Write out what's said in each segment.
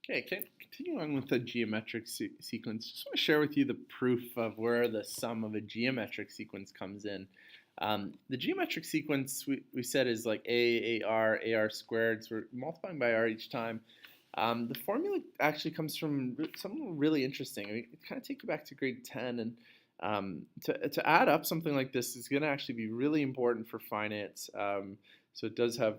Okay, continuing on with the geometric sequence, just want to share with you the proof of where the sum of a geometric sequence comes in. The geometric sequence we said is like AR squared, so we're multiplying by R each time. The formula actually comes from something really interesting. I mean, it kind of take you back to grade 10, and to add up something like this is going to actually be really important for finance. So it does have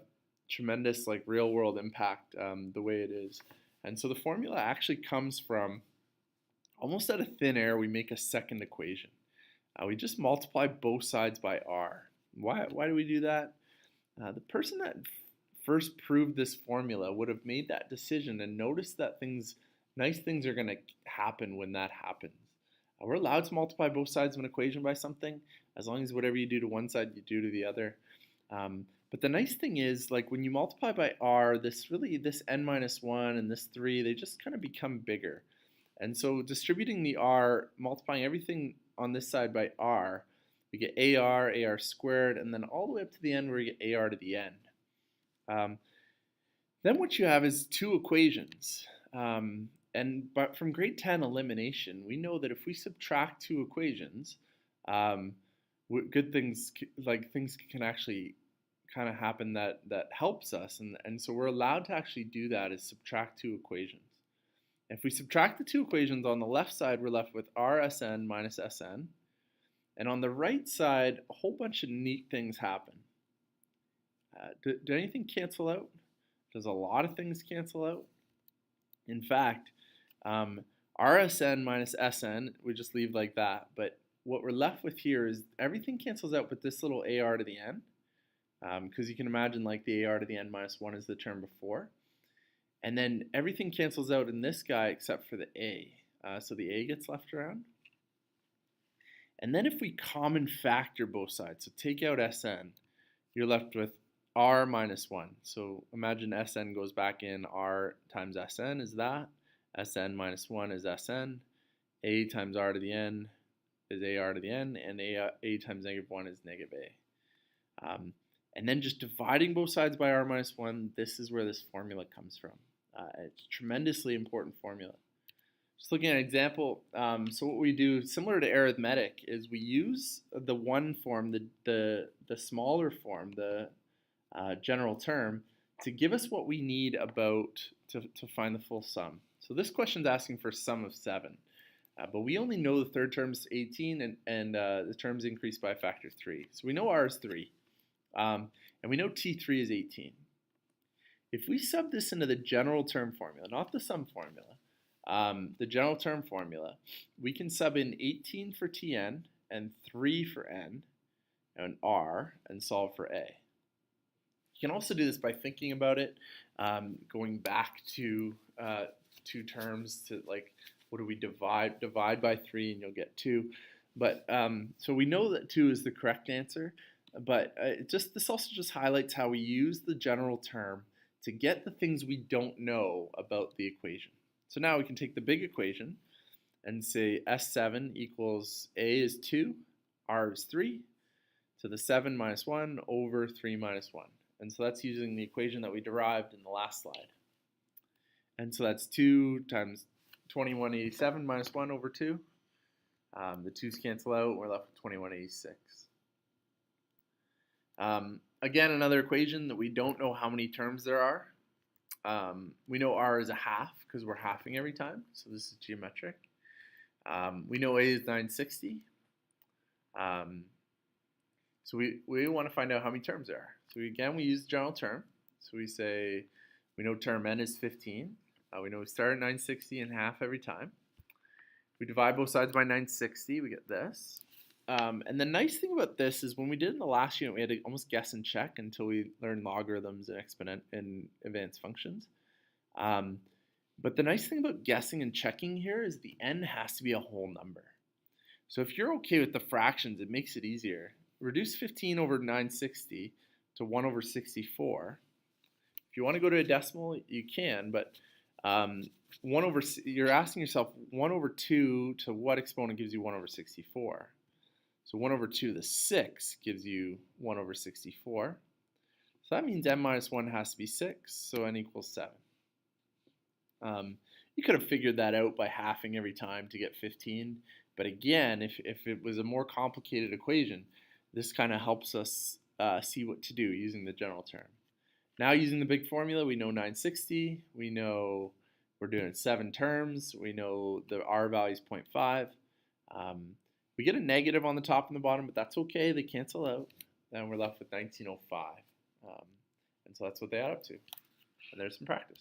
tremendous like real world impact the way it is. And so the formula actually comes from almost out of thin air, we make a second equation. We just multiply both sides by r. Why do we do that? The person that first proved this formula would have made that decision and noticed that nice things are going to happen when that happens. We're allowed to multiply both sides of an equation by something as long as whatever you do to one side, you do to the other. But the nice thing is, like when you multiply by r, this n minus 1 and this 3, they just kind of become bigger. And so distributing the r, multiplying everything on this side by r, we get ar squared, and then all the way up to the end where we get ar to the n. Then what you have is two equations. But from grade 10 elimination, we know that if we subtract two equations, good things like things can actually kind of happen that helps us, and so we're allowed to actually do that is subtract two equations. If we subtract the two equations on the left side, we're left with rsn minus sn, and on the right side a whole bunch of neat things happen. Do anything cancel out? Does a lot of things cancel out? In fact, rsn minus sn we just leave like that, but what we're left with here is everything cancels out but this little ar to the n, because you can imagine like the ar to the n minus 1 is the term before. And then everything cancels out in this guy except for the a. So the a gets left around. And then if we common factor both sides, so take out Sn, you're left with r minus 1. So imagine Sn goes back in, r times Sn is that. Sn minus 1 is Sn. A times r to the n is ar to the n. And a times negative 1 is negative a. And then just dividing both sides by r minus 1, this is where this formula comes from. It's a tremendously important formula. Just looking at an example, so what we do, similar to arithmetic, is we use the one form, the smaller form, the general term, to give us what we need to find the full sum. So this question is asking for a sum of 7. But we only know the third term is 18, and the terms increase by a factor 3. So we know r is 3. And we know T3 is 18. If we sub this into the general term formula, not the sum formula, the general term formula, we can sub in 18 for Tn and 3 for n and r and solve for a. You can also do this by thinking about it, going back to two terms to like, what do we divide? Divide by 3 and you'll get 2. But so we know that 2 is the correct answer. But this also just highlights how we use the general term to get the things we don't know about the equation. So now we can take the big equation and say S7 equals A is 2, R is 3, so the 7 minus 1 over 3 minus 1. And so that's using the equation that we derived in the last slide. And so that's 2 times 2187 minus 1 over 2. The 2's cancel out, we're left with 2186. Again, another equation that we don't know how many terms there are. We know r is a half because we're halving every time, so this is geometric. We know a is 960. So we want to find out how many terms there are. So we use the general term. So we say we know term n is 15. We know we start at 960 and half every time. We divide both sides by 960, we get this. And the nice thing about this is when we did in the last unit, we had to almost guess and check until we learned logarithms and exponent and advanced functions. But the nice thing about guessing and checking here is the n has to be a whole number. So if you're okay with the fractions, it makes it easier. Reduce 15 over 960 to 1 over 64. If you want to go to a decimal, you can, but you're asking yourself 1 over 2 to what exponent gives you 1 over 64? So 1 over 2 to the 6 gives you 1 over 64. So that means n minus 1 has to be 6, so n equals 7. You could have figured that out by halving every time to get 15. But again, if it was a more complicated equation, this kind of helps us see what to do using the general term. Now using the big formula, we know 960. We know we're doing 7 terms. We know the R value is 0.5. We get a negative on the top and the bottom, but that's okay. They cancel out. Then we're left with 1905. And so that's what they add up to. And there's some practice.